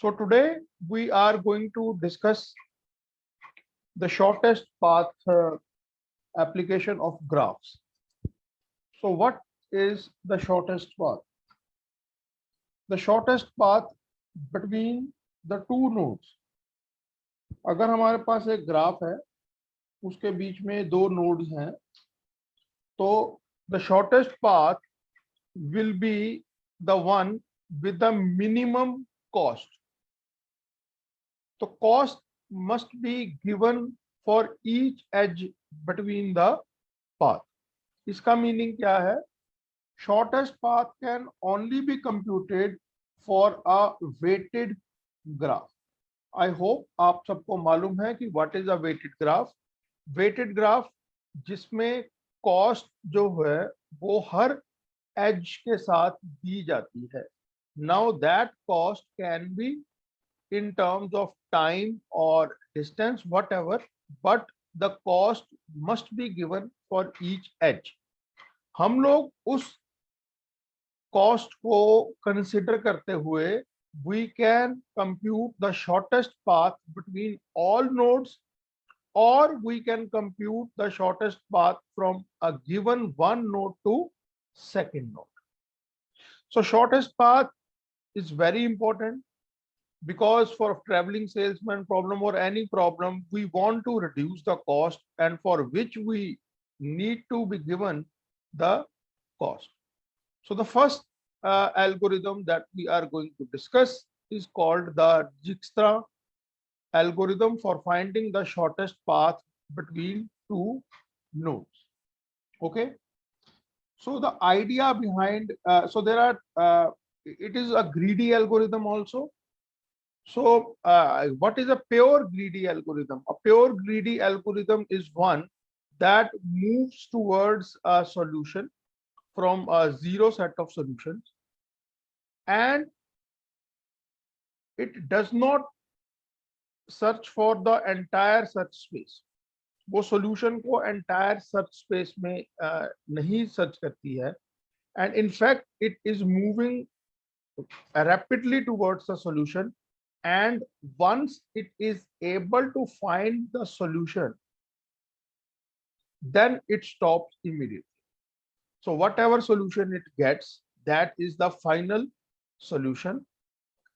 So today we are going to discuss the shortest path application of graphs. So what is the shortest path? The shortest path between the two nodes. अगर हमारे पास एक graph है, उसके बीच में दो nodes हैं, तो the shortest path will be the one with the minimum cost. So cost must be given for each edge between the path. इसका मीनिंग क्या है? Shortest path can only be computed for a weighted graph. I hope आप सबको मालूम है कि what is a weighted graph. Weighted graph जिसमें cost जो है वो हर edge के साथ दी जाती है. Now that cost can be in terms of time or distance, whatever, but the cost must be given for each edge. हम लोग उस cost को consider करते हुए we can compute the shortest path between all nodes, or we can compute the shortest path from a given one node to second node. So shortest path is very important, because for traveling salesman problem or any problem, we want to reduce the cost, and for which we need to be given the cost. So the first algorithm that we are going to discuss is called the Dijkstra algorithm for finding the shortest path between two nodes. Okay. So the idea behind, so there are, it is a greedy algorithm also. So what is a pure greedy algorithm? A pure greedy algorithm is one that moves towards a solution from a zero set of solutions, and it does not search for the entire search space. वो solution को entire search space में नहीं search करती है, and in fact it is moving rapidly towards the solution, and once it is able to find the solution, then it stops immediately. So whatever solution it gets, that is the final solution,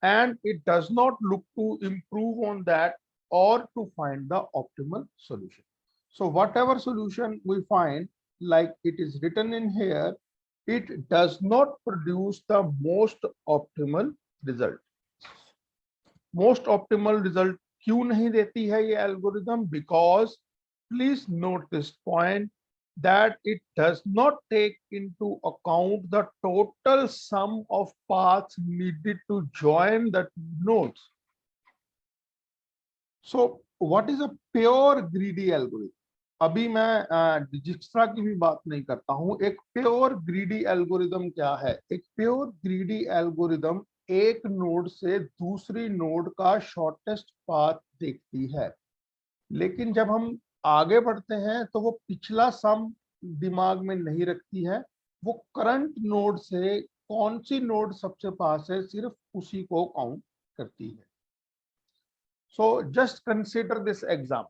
and it does not look to improve on that or to find the optimal solution. So whatever solution we find, like it is written in here, it does not produce the most optimal result. Most optimal result क्यों नहीं देती है ये algorithm? Because please note this point, that it does not take into account the total sum of paths needed to join the nodes. So what is a pure greedy algorithm? अभी मैं Dijkstra की भी बात नहीं करता हूं. एक pure greedy algorithm क्या है? एक प्योर ग्रीडी एल्गोरिदम एक नोड से दूसरी नोड का शॉर्टेस्ट पाथ देखती है, लेकिन जब हम आगे बढ़ते हैं तो वो पिछला सम दिमाग में नहीं रखती है, वो करंट नोड से कौन सी नोड सबसे पास है सिर्फ उसी को काउंट करती है. So just consider this example.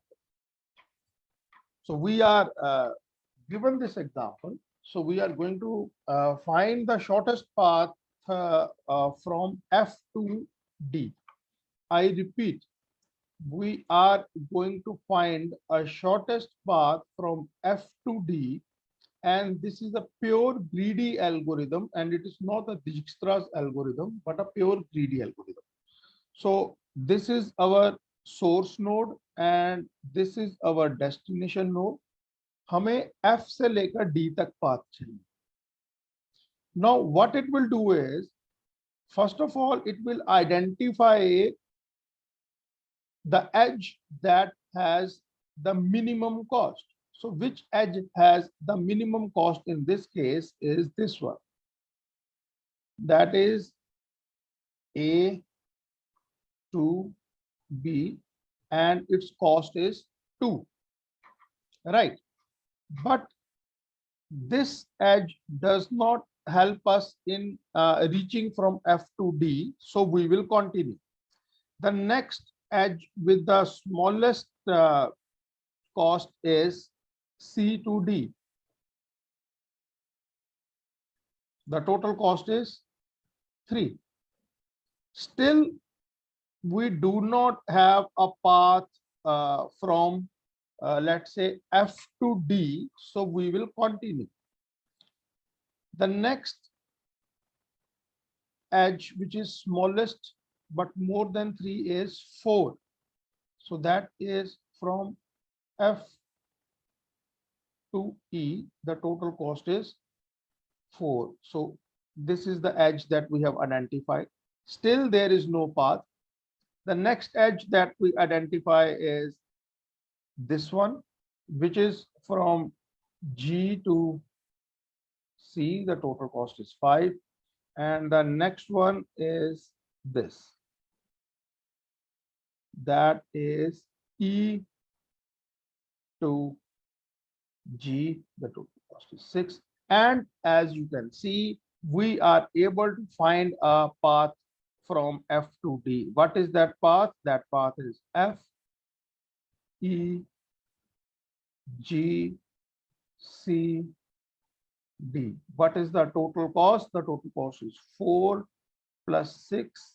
So we are given this example. So we are going to find the shortest path from F to D. I repeat, we are going to find a shortest path from F to D, and this is a pure greedy algorithm, and it is not a Dijkstra's algorithm, but a pure greedy algorithm. So this is our source node and this is our destination node. हमें F से लेकर D तक path चाहिए. Now what it will do is, first of all, it will identify the edge that has the minimum cost. So which edge has the minimum cost in this case is this one. That is A to B, and its cost is 2, right? But this edge does not help us in reaching from F to D, so we will continue. The next edge with the smallest cost is C to D. The total cost is 3. Still, we do not have a path from let's say F to D, so we will continue. The next edge, which is smallest but more than 3, is 4. So that is from F to E, the total cost is 4. So this is the edge that we have identified. Still, there is no path. The next edge that we identify is this one, which is from G to C. The total cost is 5. And the next one is this. That is E to G. The total cost is 6. And as you can see, we are able to find a path from F to D. What is that path? That path is F, E, G, C, D. What is the total cost? The total cost is 4 plus 6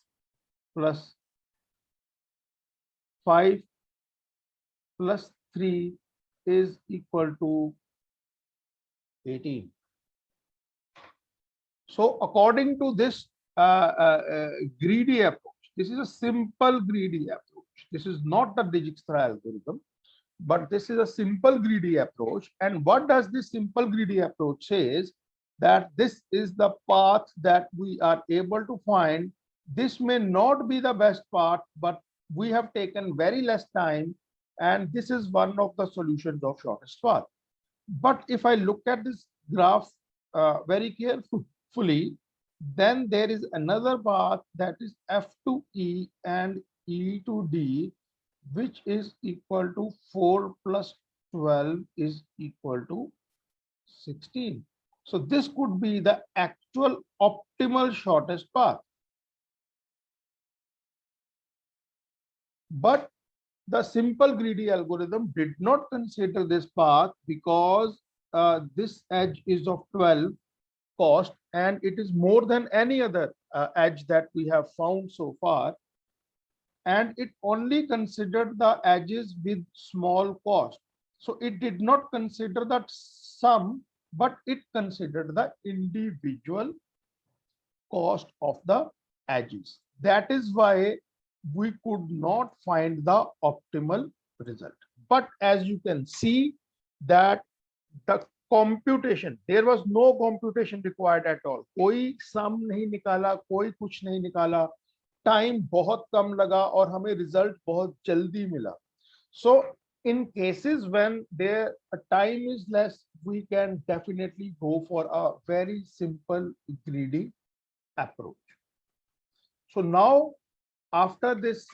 plus 5 plus 3 is equal to 18. So according to this greedy approach, this is a simple greedy approach. This is not the Dijkstra algorithm, but this is a simple greedy approach. And what does this simple greedy approach says? That this is the path that we are able to find. This may not be the best path, but we have taken very less time, and this is one of the solutions of shortest path. But if I look at this graph very carefully, then there is another path, that is F to E and E to D, which is equal to 4 plus 12 is equal to 16. So this could be the actual optimal shortest path. But the simple greedy algorithm did not consider this path because this edge is of 12 cost, and it is more than any other edge that we have found so far. And it only considered the edges with small cost. So it did not consider that sum, but it considered the individual cost of the edges. That is why we could not find the optimal result. But as you can see that the computation, there was no computation required at all. कोई sum नहीं निकाला, कोई कुछ नहीं निकाला, time बहुत कम लगा और हमें रिजल्ट बहुत जल्दी मिला. So in cases when their time is less, we can definitely go for a very simple greedy approach. So now after this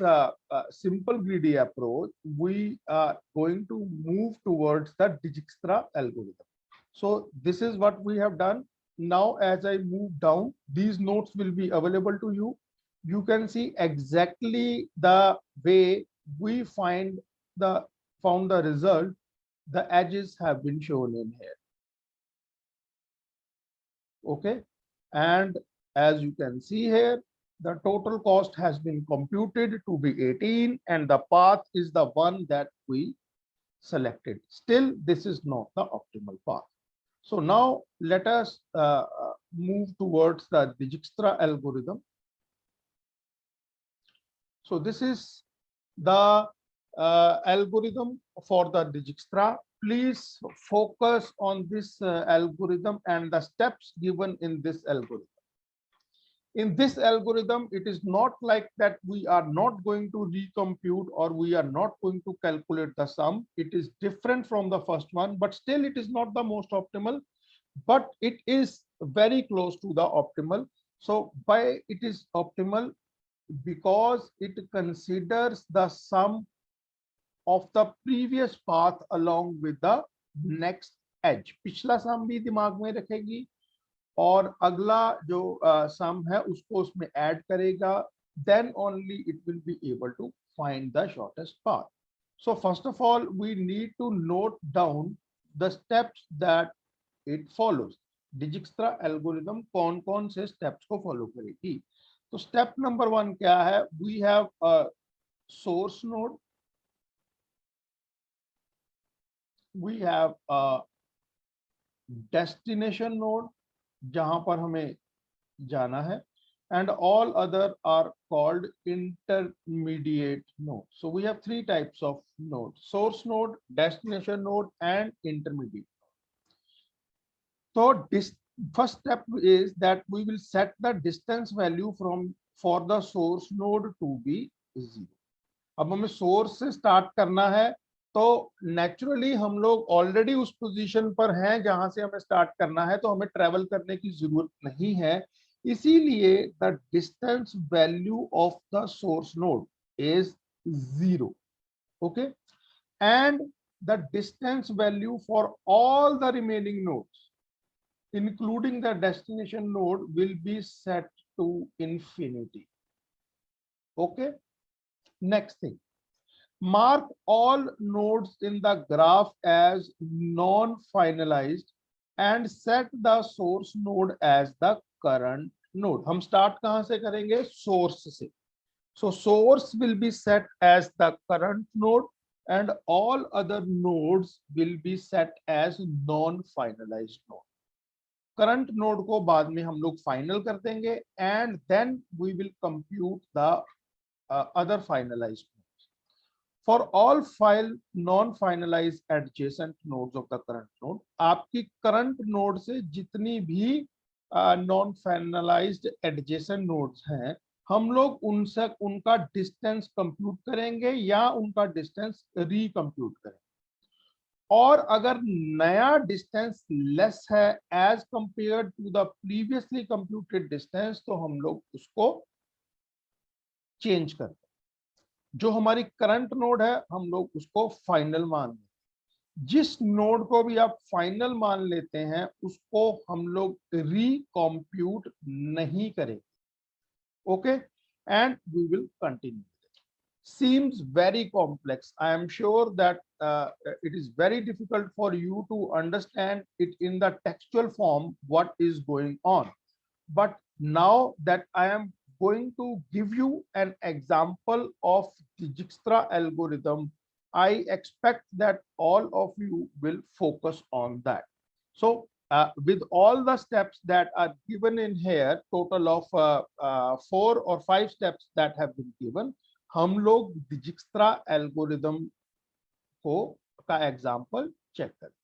simple greedy approach, we are going to move towards the Dijkstra algorithm. So this is what we have done. Now as I move down, these notes will be available to you. You can see exactly the way we found the result. The edges have been shown in here. Okay, and as you can see here, the total cost has been computed to be 18, and the path is the one that we selected. Still, this is not the optimal path. So now let us move towards the Dijkstra algorithm. So this is the algorithm for the Dijkstra. Please focus on this algorithm and the steps given in this algorithm. In this algorithm, it is not like that we are not going to recompute or we are not going to calculate the sum. It is different from the first one, but still it is not the most optimal, but it is very close to the optimal. So why it is optimal? Because it considers the sum of the previous path along with the next edge. पिछला sum भी दिमाग में रखेगी और अगला जो सम है उसको उसमें ऐड करेगा then only it will be able to find the shortest path. So first of all, we need to note down the steps that it follows. Dijkstra algorithm कौन कौन से स्टेप्स को फॉलो करेगी? तो स्टेप नंबर 1 क्या है? We have a source node, we have a destination node जहां पर हमें जाना है, and all other are called intermediate nodes. So we have 3 types of nodes: source node, destination node, and intermediate. So this first step is that we will set the distance value for the source node to be 0. अब हमें source से start करना है, तो naturally हम लोग already उस position पर हैं जहां से हमें स्टार्ट करना है, तो हमें ट्रेवल करने की जरूरत नहीं है। इसीलिए the distance value of the source node is 0, okay, and the distance value for all the remaining nodes including the destination node will be set to infinity, okay. Next thing, mark all nodes in the graph as non-finalized and set the source node as the current node. हम start कहां से करेंगे? Source से. So source will be set as the current node and all other nodes will be set as non-finalized node. Current node को बाद में हम लोग final कर देंगे and then we will compute the other finalized nodes. For all non-finalized adjacent nodes of the current node, आपकी current node से जितनी भी non-finalized adjacent nodes हैं, हम लोग उनका distance compute करेंगे या उनका distance recompute करेंगे। और अगर नया distance less है as compared to the previously computed distance, तो हम लोग उसको चेंज करते हैं। जो हमारी करंट नोड है हम लोग उसको फाइनल मान लेते हैं। जिस नोड को भी आप फाइनल मान लेते हैं उसको हम लोग रिकॉम्प्यूट नहीं करेंगे, okay, and we will continue. Seems very complex. I am sure that it is very difficult for you to understand it in the textual form what is going on, but now that I am going to give you an example of the Dijkstra algorithm, I expect that all of you will focus on that. So with all the steps that are given in here, total of 4 or 5 steps that have been given, हम लोग Dijkstra algorithm को का example check करें.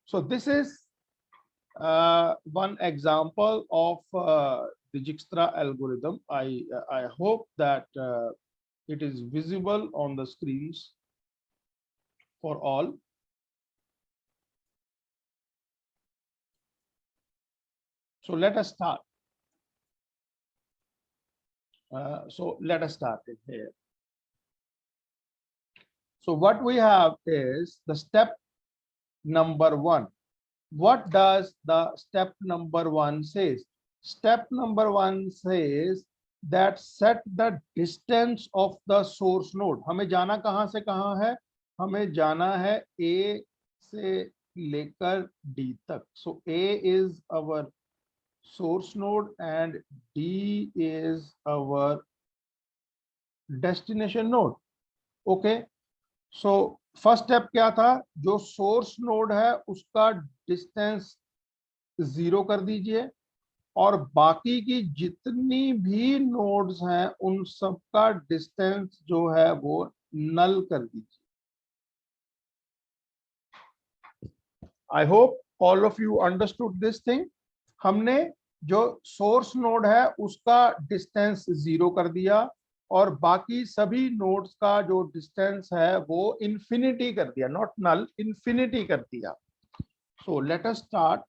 So this is one example of Dijkstra algorithm. I hope that it is visible on the screens for all. So let us start. Let us start it here. So what we have is the step number 1. What does the step number 1 says? Step number 1 says that set the distance of the source node. हमें जाना कहां से कहां है? हमें जाना है A से लेकर D तक. So A is our source node and D is our destination node. Okay. So first step क्या था? जो सोर्स नोड है उसका डिस्टेंस 0 कर दीजिए और बाकी की जितनी भी नोड्स हैं उन सब का डिस्टेंस जो है वो नल कर दीजिए। I hope all of you understood this thing. हमने जो सोर्स नोड है उसका डिस्टेंस 0 कर दिया और बाकी सभी नोड्स का जो डिस्टेंस है वो इंफिनिटी कर दिया, नॉट नल, इंफिनिटी कर दिया। So let us start.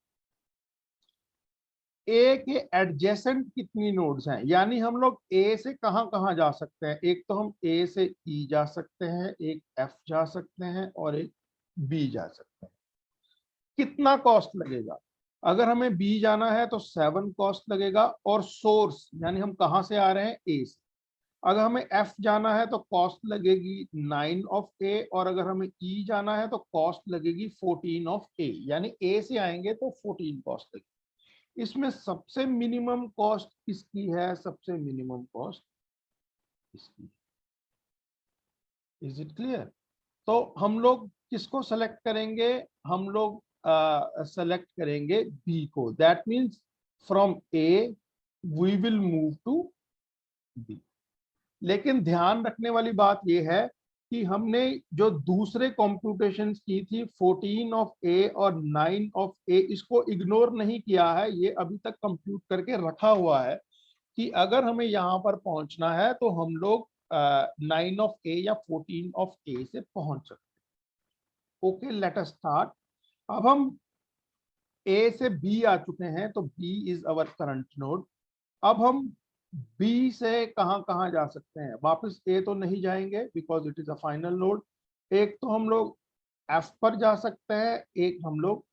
ए के एडजेसेंट कितनी नोड्स हैं, यानी हम लोग ए से कहां कहां जा सकते हैं? एक तो हम ए से ई जा सकते हैं, एक एफ जा सकते हैं और एक बी जा सकते हैं। कितना कॉस्ट लगेगा? अगर हमें बी जाना है तो 7 कॉस्ट लगेगा, और सोर्स यानी हम कहाँ से आ रहे हैं, ए से। अगर हमें एफ जाना है तो कॉस्ट लगेगी 9 ऑफ ए, और अगर हमें ई जाना है तो कॉस्ट लगेगी 14 ऑफ ए, यानी ए से आएंगे तो 14 कॉस्ट लगेगी। इसमें सबसे मिनिमम कॉस्ट किसकी है, सबसे मिनिमम कॉस्ट इसकी। Is it clear? तो हम लोग किसको सेलेक्ट करेंगे, हम लोग सेलेक्ट करेंगे बी को। That means from A we will move to B. लेकिन ध्यान रखने वाली बात यह है कि हमने जो दूसरे कॉम्प्यूटेशंस की थी 14 ऑफ ए और 9 ऑफ ए, इसको इग्नोर नहीं किया है, ये अभी तक कंप्यूट करके रखा हुआ है कि अगर हमें यहां पर पहुंचना है तो हम लोग 9 ऑफ ए या 14 ऑफ ए से पहुंच सकते। Okay, let us start. अब हम ए से बी आ चुके हैं, तो B is our current node. अब हम बी से कहां कहां जा सकते हैं, वापस ए तो नहीं जाएंगे because it is a final node. एक तो हम लोग एफ पर जा सकते हैं, एक हम लोग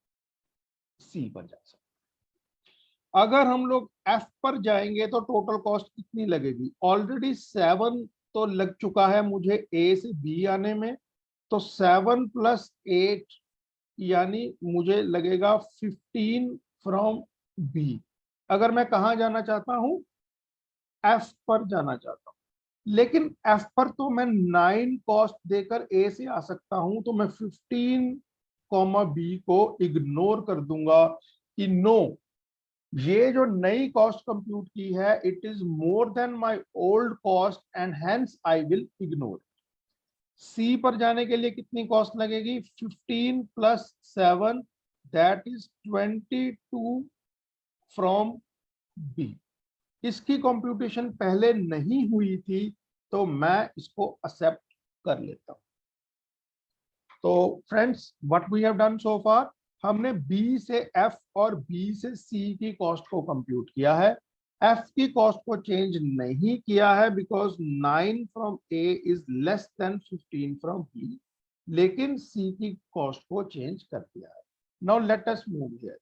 सी पर जा सकते हैं। अगर हम लोग एफ पर जाएंगे तो टोटल कॉस्ट कितनी लगेगी, ऑलरेडी 7 तो लग चुका है मुझे ए से बी आने में, तो 7 प्लस 8 यानी मुझे लगेगा 15 फ्रॉम बी। अगर मैं कहा जाना चाहता हूं, एफ पर जाना चाहता हूं, लेकिन एफ पर तो मैं 9 कॉस्ट देकर ए से आ सकता हूं, तो मैं 15 कॉमा बी को इग्नोर कर दूंगा कि नो, ये जो नई कॉस्ट कंप्यूट की है it is more than my old cost and hence I will ignore. C पर जाने के लिए कितनी कॉस्ट लगेगी, 15 plus 7 that is 22 from B. इसकी कंप्यूटेशन पहले नहीं हुई थी, तो मैं इसको एक्सेप्ट कर लेता हूं। तो friends, what we have done so far, हमने बी से एफ और बी से सी की कॉस्ट को कंप्यूट किया है। एफ की कॉस्ट को चेंज नहीं किया है because 9 from A is less than 15 from B, लेकिन सी की कॉस्ट को चेंज कर दिया है। Now let us move here.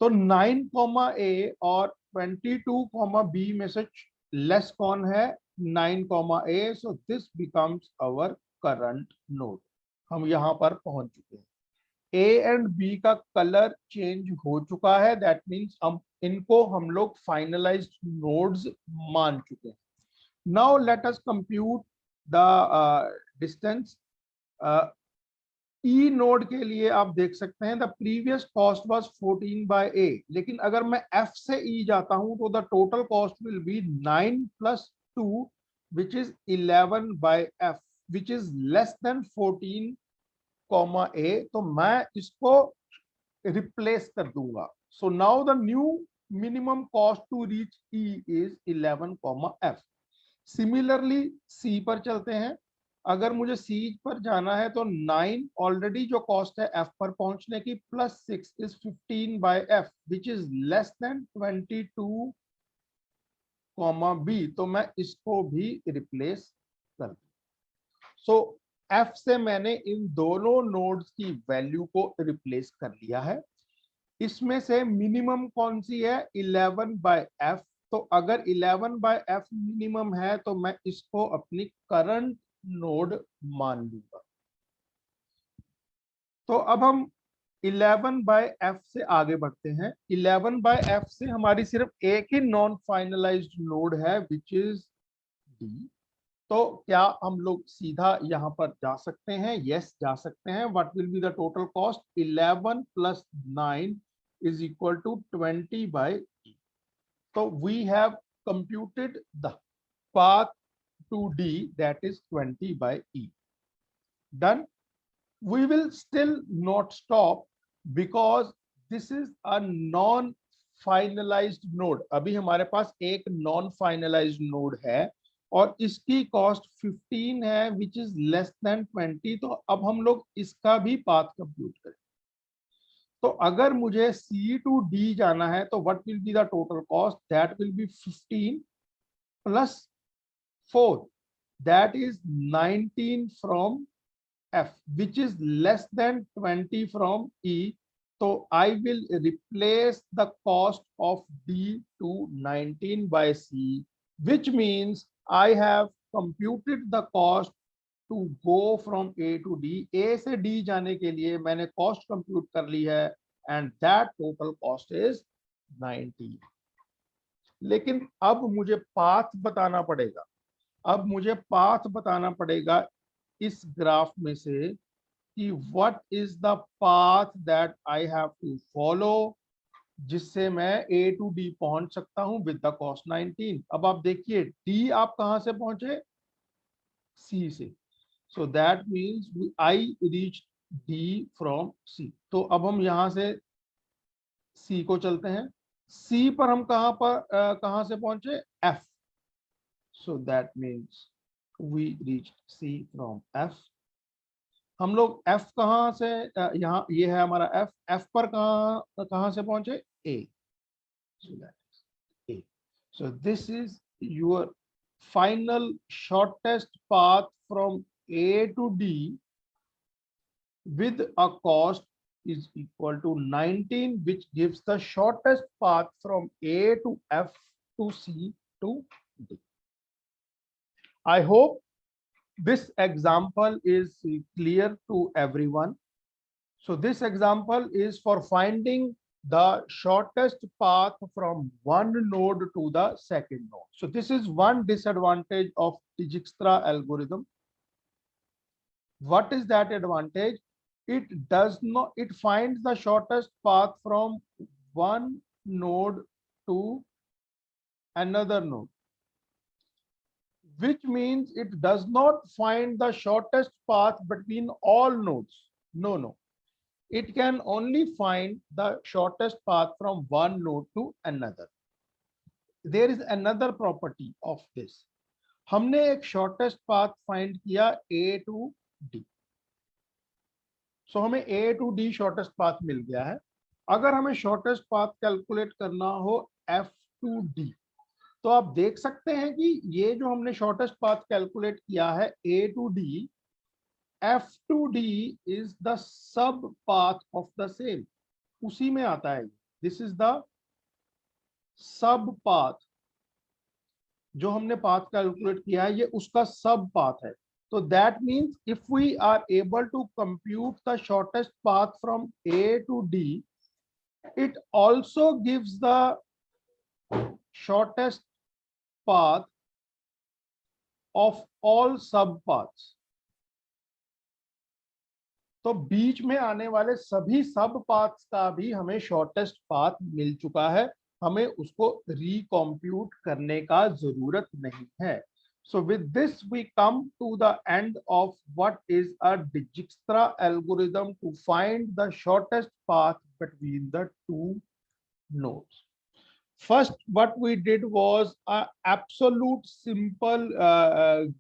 तो 9 कॉमा ए और 22 कॉमा बी में से लेस कौन है, 9 comma A, so this becomes our current node. हम यहां पर पहुंच चुके हैं। ए एंड बी का कलर चेंज हो चुका है, दैट मीन्स हम इनको हम लोग फाइनलाइज्ड नोड्स मान चुके हैं। Now let us compute the distance. E node के लिए आप देख सकते हैं the previous cost was 14 by A, लेकिन अगर मैं एफ से ई जाता हूं तो the total cost will be 9 plus 2 which is 11 by F, which is less than 14 comma A, तो मैं इसको रिप्लेस कर दूंगा। So now the new minimum cost to reach E is 11 comma F. Similarly सी पर चलते हैं। अगर मुझे सी पर जाना है तो 9 ऑलरेडी जो कॉस्ट है एफ पर पहुंचने की, plus 6 is 15 by F which is less than 22 comma B, तो मैं इसको भी रिप्लेस कर दूं। सो एफ से मैंने इन दोनों नोड्स की वैल्यू को रिप्लेस कर लिया है। इसमें से मिनिमम कौन सी है, 11 बाय एफ। तो अगर 11 बाय एफ मिनिमम है तो मैं इसको अपनी करंट नोड मान लूंगा। तो अब हम 11 बाय एफ से आगे बढ़ते हैं। 11 बाय एफ से हमारी सिर्फ एक ही नॉन फाइनलाइज्ड नोड है विच इज डी। तो क्या हम लोग सीधा यहां पर जा सकते हैं, यस जा सकते हैं। What will be the total cost, 11 plus 9 is equal to 20 by E. So we have computed the path to D, that is 20 by E. Done. We will still not stop because this is a non finalized node. अभी हमारे पास एक non finalized node है और इसकी cost 15 है विच is less then 20। तो अब हम लोग इसका भी पाथ कंप्यूट करें। तो अगर मुझे सी टू डी जाना है तो what will be the total cost, that will be 15 plus 4 that is 19 from F which is less then 20 from E. So I will replace the cost of D to 19 by C, which means I have computed the cost to go from A to D. A से D जाने के लिए मैंने cost compute कर ली है, and that total cost is 90. लेकिन अब मुझे पाथ बताना पड़ेगा. अब मुझे पाथ बताना पड़ेगा इस ग्राफ में से कि what is the path that I have to follow, जिससे मैं A to D पहुंच सकता हूं with the cost 19. अब आप देखिए D आप कहां से पहुंचे? C से. So that means I reached D from C. तो अब हम यहां से C को चलते हैं. C पर हम कहां से पहुंचे? F. So that means we reached C from F. हम लोग F कहां से, यहाँ ये है हमारा F पर कहां से पहुंचे? A. So that is A. So this is your final shortest path from A to D with a cost is equal to 19, which gives the shortest path from A to F to C to D. I hope this example is clear to everyone. So this example is for finding the shortest path from one node to the second node. So this is one disadvantage of Dijkstra algorithm. What is that advantage? It finds the shortest path from one node to another node, which means it does not find the shortest path between all nodes. No. It can only find the shortest path from one node to another. There is another property of this. हमने एक shortest path find किया A to D. So हमें A to D shortest path मिल गया है. अगर हमें shortest path calculate करना हो F to D, तो आप देख सकते हैं कि ये जो हमने shortest path calculate किया है A to D, F to D is the sub path of the same. उसी में आता है. This is the sub path. जो हमने path calculate किया है ये उसका sub path है. So that means if we are able to compute the shortest path from A to D, it also gives the shortest path of all subpaths. तो बीच में आने वाले सभी सब पाथ्स का भी हमें शॉर्टेस्ट पाथ मिल चुका है. हमें उसको रिकॉम्प्यूट करने का जरूरत नहीं है. So with this we come to the end of what is a Dijkstra algorithm to find the shortest path between the two nodes. First, what we did was a absolute simple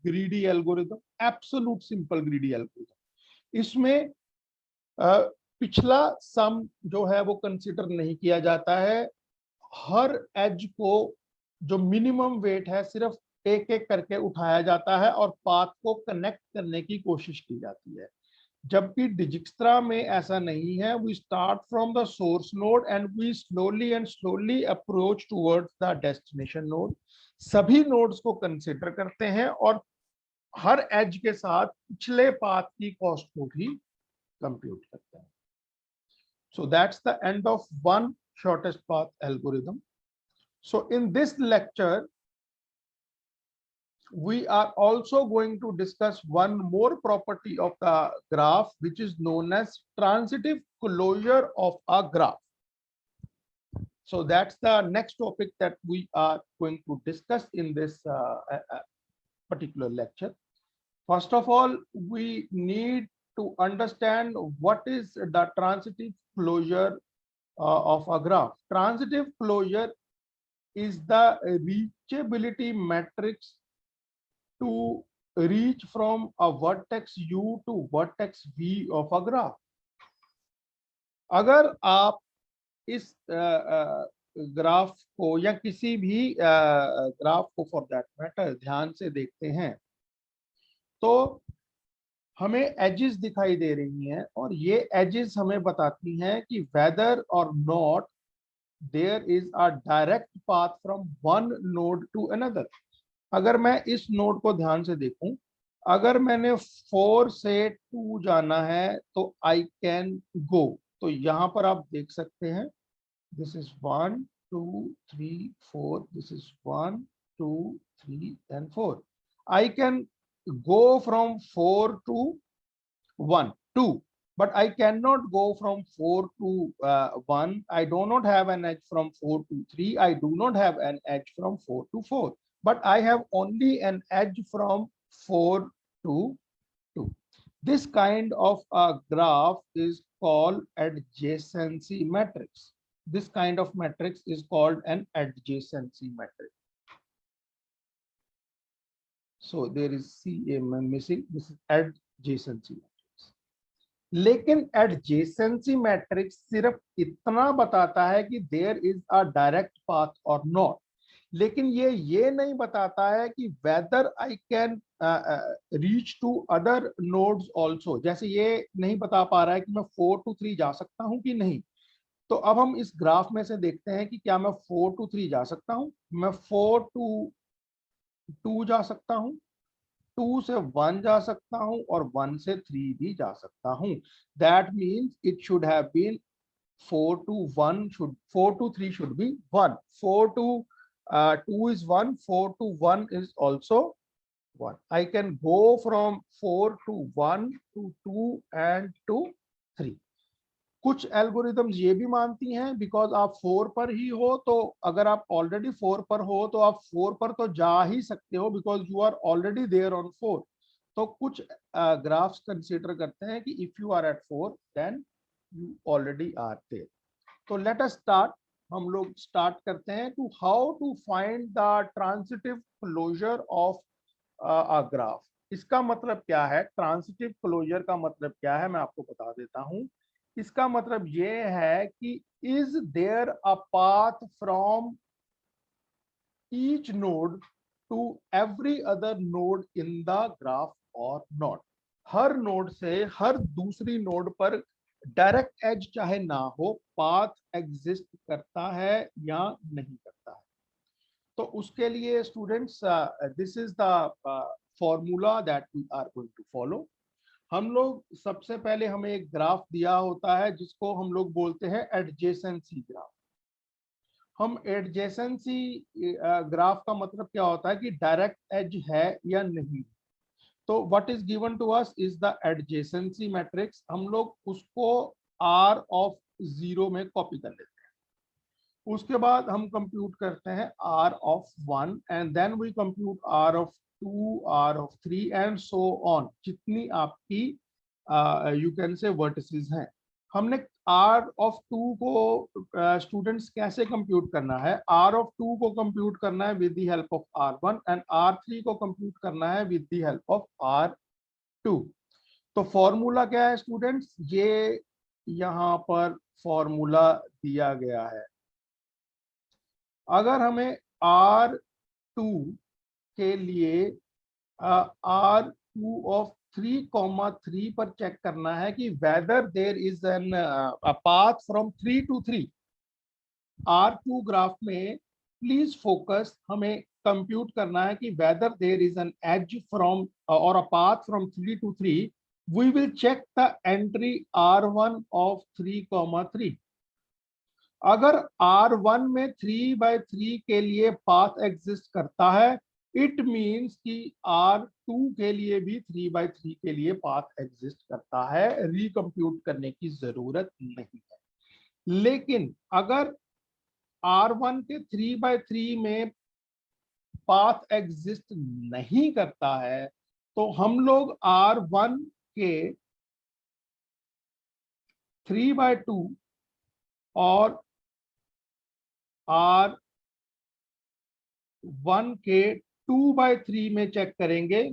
greedy algorithm. Absolute simple greedy algorithm. इसमें पिछला सम जो है वो consider नहीं किया जाता है. हर as को जो मिनिमम वेट है सिर्फ एक एक करके उठाया जाता है और पाथ को कनेक्ट करने की कोशिश की जाती है. जबकि डिजिक्स्ट्रा में ऐसा नहीं है. We start from the source node and we slowly approach towards the destination node. सभी नोड्स को कंसीडर करते हैं और हर एज के साथ पिछले पाथ की कॉस्ट को भी कंप्यूट करते हैं. So that's the end of one shortest path algorithm. So in this lecture, we are also going to discuss one more property of the graph, which is known as transitive closure of a graph. So that's the next topic that we are going to discuss in this particular lecture. First of all, we need to understand what is the transitive closure of a graph. Transitive closure is the reachability matrix to reach from a vertex U to vertex V of a graph. अगर आप इस graph को या किसी भी graph को for that matter ध्यान से देखते हैं तो हमें एजेस दिखाई दे रही हैं और ये एजेस हमें बताती हैं कि वेदर और not there is a direct path from one node to another. अगर मैं इस नोड को ध्यान से देखूं, अगर मैंने 4 से 2 जाना है तो आई कैन गो। तो यहां पर आप देख सकते हैं, this is 1 2 3 4, this is 1 2 3 and 4। I can go from 4 to 1 2, but I cannot go from 4 to 1. I do not have an edge from 4 to 3. I do not have an edge from 4 to 4, but I have only an edge from 4 to 2. This kind of a graph is called adjacency matrix. This kind of matrix is called an adjacency matrix. So there is C missing. This is adjacency matrix. लेकिन adjacency matrix सिर्फ इतना बताता है कि there is a direct path और not, लेकिन ये नहीं बताता है कि whether I can reach to other nodes also. जैसे ये नहीं बता पा रहा है कि मैं 4 to 3 जा सकता हूं कि नहीं। तो अब हम इस ग्राफ में से देखते हैं कि क्या मैं 4 to 3 जा सकता हूं, मैं 4 to 2 जा सकता हूं, 2 से 1 जा सकता हूं और 1 से 3 भी जा सकता हूं। That means it should have been 4 to 1 should 4 to 3 should be 1, 4 to 2 is 1, 4 to 1 is also 1. I can go from 4 to 1 to 2 and to 3. कुछ एल्गोरिदम्स ये भी मानती हैं बिकॉज आप 4 पर ही हो, तो अगर आप ऑलरेडी 4 पर हो तो आप 4 पर तो जा ही सकते हो because you are already there on 4। तो कुछ ग्राफ्स कंसीडर करते हैं कि if you are at 4 then you already are there. तो लेट अस स्टार्ट। हम लोग स्टार्ट करते हैं to how to find the transitive closure of a graph. इसका मतलब क्या है, ट्रांजिटिव क्लोजर का मतलब क्या है, मैं आपको बता देता हूं। इसका मतलब ये है कि is there a path from each node to every other node in the graph और नॉट। हर नोड से हर दूसरी नोड पर डायरेक्ट एज चाहे ना हो, पाथ एग्जिस्ट करता है या नहीं करता है। तो उसके लिए students, this is the formula that we are going to follow. हम लोग सबसे पहले हमें एक ग्राफ दिया होता है जिसको हम लोग बोलते हैं एडजेसेंसी ग्राफ। हम एडजेसेंसी ग्राफ का मतलब क्या होता है कि डायरेक्ट एज है या नहीं। तो what is given to us is the adjacency matrix. हम लोग उसको आर ऑफ 0 में कॉपी कर लेते हैं। उसके बाद हम कंप्यूट करते हैं R of 1 and then we compute R of 2, R of 3 and so on, जितनी आपकी यू कैन से वर्टिसेस हैं। हमने आर ऑफ 2 को स्टूडेंट्स कैसे कंप्यूट करना है, आर ऑफ 2 को कंप्यूट करना है with the help of R1 and R3 को कंप्यूट करना है with the help of R2। तो फॉर्मूला क्या है स्टूडेंट्स, ये यहाँ पर फॉर्मूला दिया गया है। अगर हमें R2 के लिए R2 ऑफ 3,3 पर चेक करना है कि whether there is an path from 3 to 3। R2 graph में प्लीज फोकस, हमें कंप्यूट करना है कि whether there is an edge from और a path from 3 to 3। We will check the entry R1 of 3,3। अगर R1 में 3/3 के लिए पाथ एग्जिस्ट करता है, इट मीन्स कि R2 के लिए भी 3/3 के लिए पाथ एग्जिस्ट करता है, रिकम्प्यूट करने की जरूरत नहीं है। लेकिन अगर R1 के 3/3 में पाथ एग्जिस्ट नहीं करता है, तो हम लोग R1 के 3/2 और R1 के 2/3 में चेक करेंगे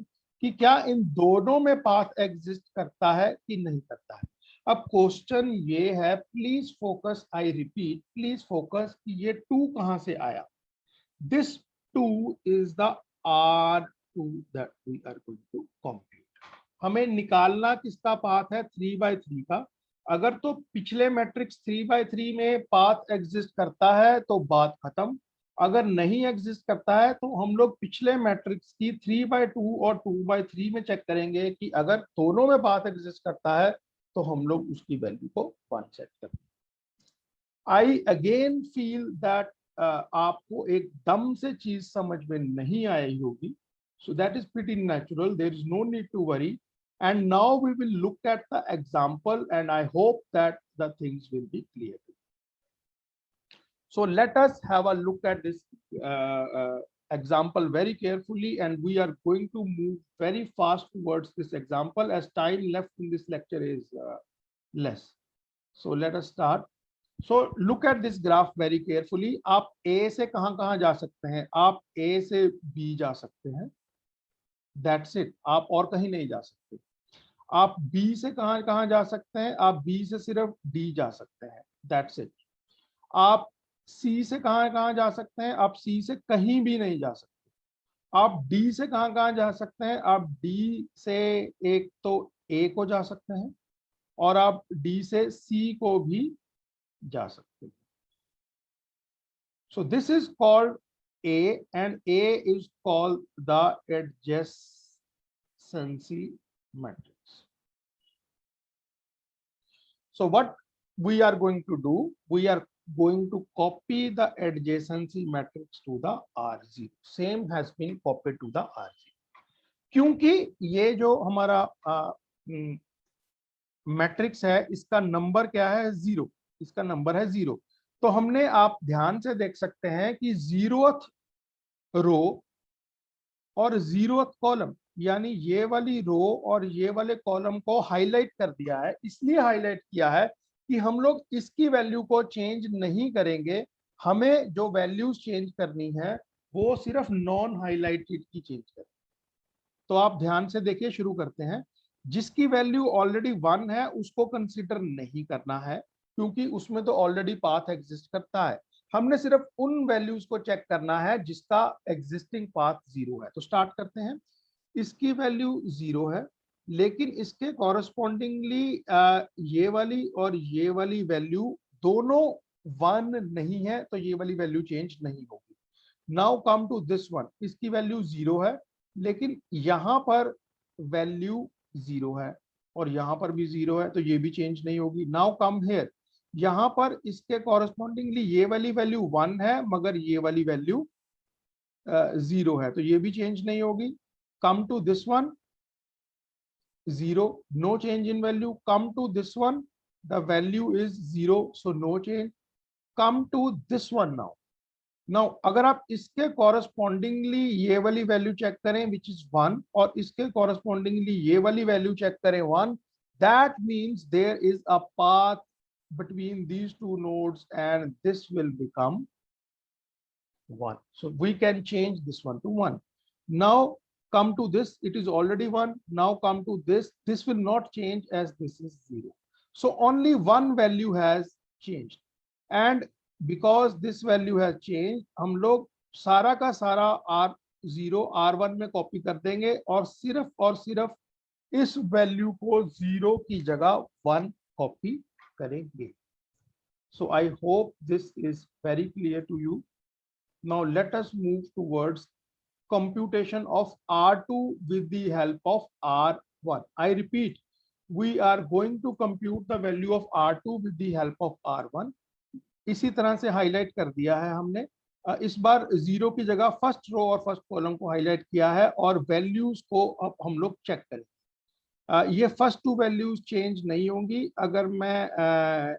कि क्या इन दोनों में पाथ एग्जिस्ट करता है कि नहीं करता है। अब क्वेश्चन ये है, please focus, I repeat please focus कि ये 2 कहां से आया। This 2 is the R2 that we are going to compute। हमें निकालना किसका पाथ है, 3/3 का। अगर तो पिछले मैट्रिक्स 3/3 में पाथ एग्जिस्ट करता है तो बात खत्म। अगर नहीं एग्जिस्ट करता है तो हम लोग पिछले मैट्रिक्स की 3/2 और 2/3 में चेक करेंगे कि अगर दोनों में पाथ एग्जिस्ट करता है तो हम लोग उसकी वैल्यू को 1 सेट करेंगे। आई अगेन फील दैट आपको एकदम से चीज समझ में नहीं आई होगी, so that is pretty natural, there is no need to worry, and now we will look at the example and I hope that the things will be clear. So let us have a look at this example very carefully, and we are going to move very fast towards this example as time left in this lecture is less. So let us start. So look at this graph very carefully. आप A से कहां कहां जा सकते हैं, आप A से B जा सकते हैं, that's it, आप और कहीं नहीं जा सकते। आप B से कहां कहां जा सकते हैं, आप B से सिर्फ D जा सकते हैं, that's it। आप C से कहां कहां जा सकते हैं, आप C से कहीं भी नहीं जा सकते। आप D से कहां कहां जा सकते हैं, आप D से एक तो A को जा सकते हैं और आप D से C को भी जा सकते हैं। So this is called A, and A is called the adjacency matrix. So what we are going to do, we are going to copy the adjacency matrix to the R0. Same has been copied to the R0. क्योंकि ये जो हमारा matrix है इसका number क्या है, 0, इसका number है 0। तो हमने, आप ध्यान से देख सकते हैं कि 0th रो और 0th कॉलम, यानी ये वाली रो और ये वाले कॉलम को हाईलाइट कर दिया है। इसलिए हाईलाइट किया है कि हम लोग इसकी वैल्यू को चेंज नहीं करेंगे, हमें जो वैल्यूज चेंज करनी है वो सिर्फ नॉन हाईलाइटेड की चेंज करें। तो आप ध्यान से देखिए, शुरू करते हैं। जिसकी वैल्यू ऑलरेडी 1 है उसको कंसीडर नहीं करना है, क्योंकि उसमें तो ऑलरेडी पाथ एग्जिस्ट करता है। हमने सिर्फ उन वैल्यूज को चेक करना है जिसका एग्जिस्टिंग पाथ 0 है। तो स्टार्ट करते हैं। इसकी वैल्यू 0 है, लेकिन इसके कॉरस्पॉन्डिंगली ये वाली और ये वाली वैल्यू दोनों 1 नहीं है, तो ये वाली वैल्यू चेंज नहीं होगी। Now come to this one, इसकी वैल्यू 0 है, लेकिन यहां पर वैल्यू 0 है और यहां पर भी 0 है, तो ये भी चेंज नहीं होगी। नाउ कम हियर, यहां पर इसके कॉरस्पॉन्डिंगली ये वाली वैल्यू 1 है, मगर ये वाली वैल्यू 0 है, तो ये भी चेंज नहीं होगी। Come to this one, 0, no change in value. Come to this one, the value is 0, so no change. Come to this one now. Now अगर आप इसके कॉरस्पॉन्डिंगली ये वाली वैल्यू चेक करें विच इज 1, और इसके कॉरस्पॉन्डिंगली ये वाली वैल्यू चेक करें 1, that means there is a path between these two nodes and this will become 1. So we can change this one to 1. Now come to this, it is already 1. Now come to this, this will not change as this is 0. So only one value has changed, and because this value has changed, हम लोग सारा का सारा R0 R1 में copy कर देंगे और सिर्फ इस वैल्यू को 0 की जगह 1 कॉपी करेंगे। So I hope this is very clear to you. Now let us move towards computation of R2 with the help of R1. I repeat, we are going to compute the value of R2 with the help of R1. इसी तरह से highlight कर दिया है हमने। इस बार 0 की जगह फर्स्ट रो और फर्स्ट कॉलम को हाईलाइट किया है और वैल्यूज को अब हम लोग चेक करें। ये फर्स्ट 2 वैल्यूज चेंज नहीं होंगी। अगर मैं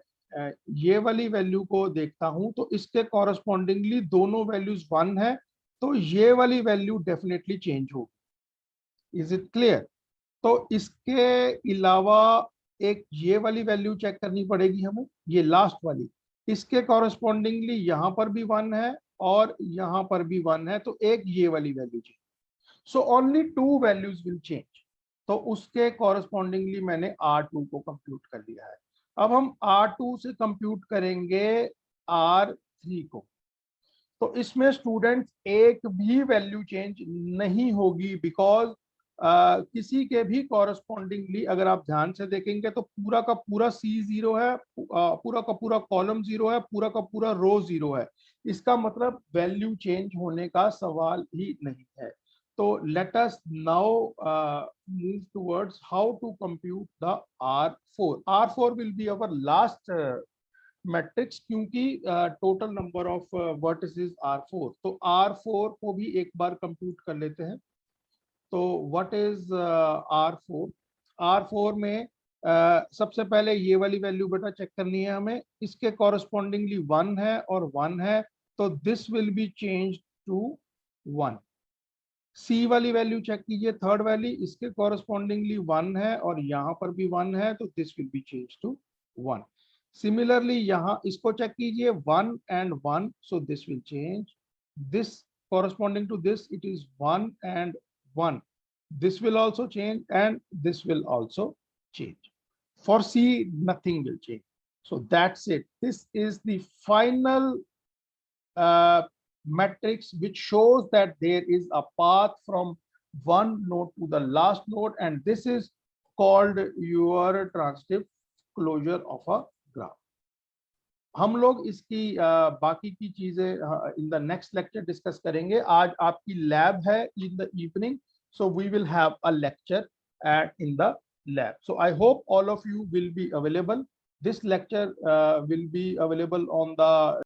ये वाली वैल्यू को देखता हूं तो इसके कॉरस्पॉन्डिंगली दोनों वैल्यूज 1 है, तो ये वाली वैल्यू डेफिनेटली चेंज होगी। Is it clear? तो इसके अलावा एक ये वाली वैल्यू चेक करनी पड़ेगी हमें, ये लास्ट वाली। इसके कॉरस्पॉन्डिंगली यहाँ पर भी 1 है और यहाँ पर भी 1 है, तो एक ये वाली value change. So only 2 values will change. तो उसके कॉरस्पॉन्डिंगली मैंने R2 को कंप्यूट कर दिया है। अब हम R2 से कंप्यूट करेंगे R3 को। तो इसमें स्टूडेंट्स एक भी वैल्यू चेंज नहीं होगी, बिकॉज किसी के भी कॉरस्पॉन्डिंगली अगर आप ध्यान से देखेंगे तो पूरा का पूरा सी जीरो है, पूरा का पूरा कॉलम जीरो है, पूरा का पूरा रो जीरो है। इसका मतलब वैल्यू चेंज होने का सवाल ही नहीं है। तो let us now move towards how to compute the R4। R4 will be our last matrix, क्योंकि total number of vertices R4। तो R4 को भी एक बार कंप्यूट कर लेते हैं। तो व्हाट इज R4? R4 में सबसे पहले ये वाली वैल्यू बेटा चेक करनी है हमें, इसके कॉरस्पॉन्डिंगली 1 है और 1 है, तो this will be change to 1। C वाली वैल्यू चेक कीजिए, थर्ड वाली, इसके कॉरस्पॉन्डिंगली 1 है और यहाँ पर भी 1 है, तो this will be change to 1। Similarly यहाँ इसको चेक कीजिए, 1 and 1, so this will change. This corresponding to this, it is 1 and 1. This will also change and this will also change. For C, nothing will change. So that's it. This is the final matrix which shows that there is a path from one node to the last node, and this is called your transitive closure of a graph. हम लोग इसकी बाकी की चीजें in the next lecture discuss करेंगे। आज आपकी lab है in the evening, so we will have a lecture in the lab. So I hope all of you will be available. This lecture will be available on the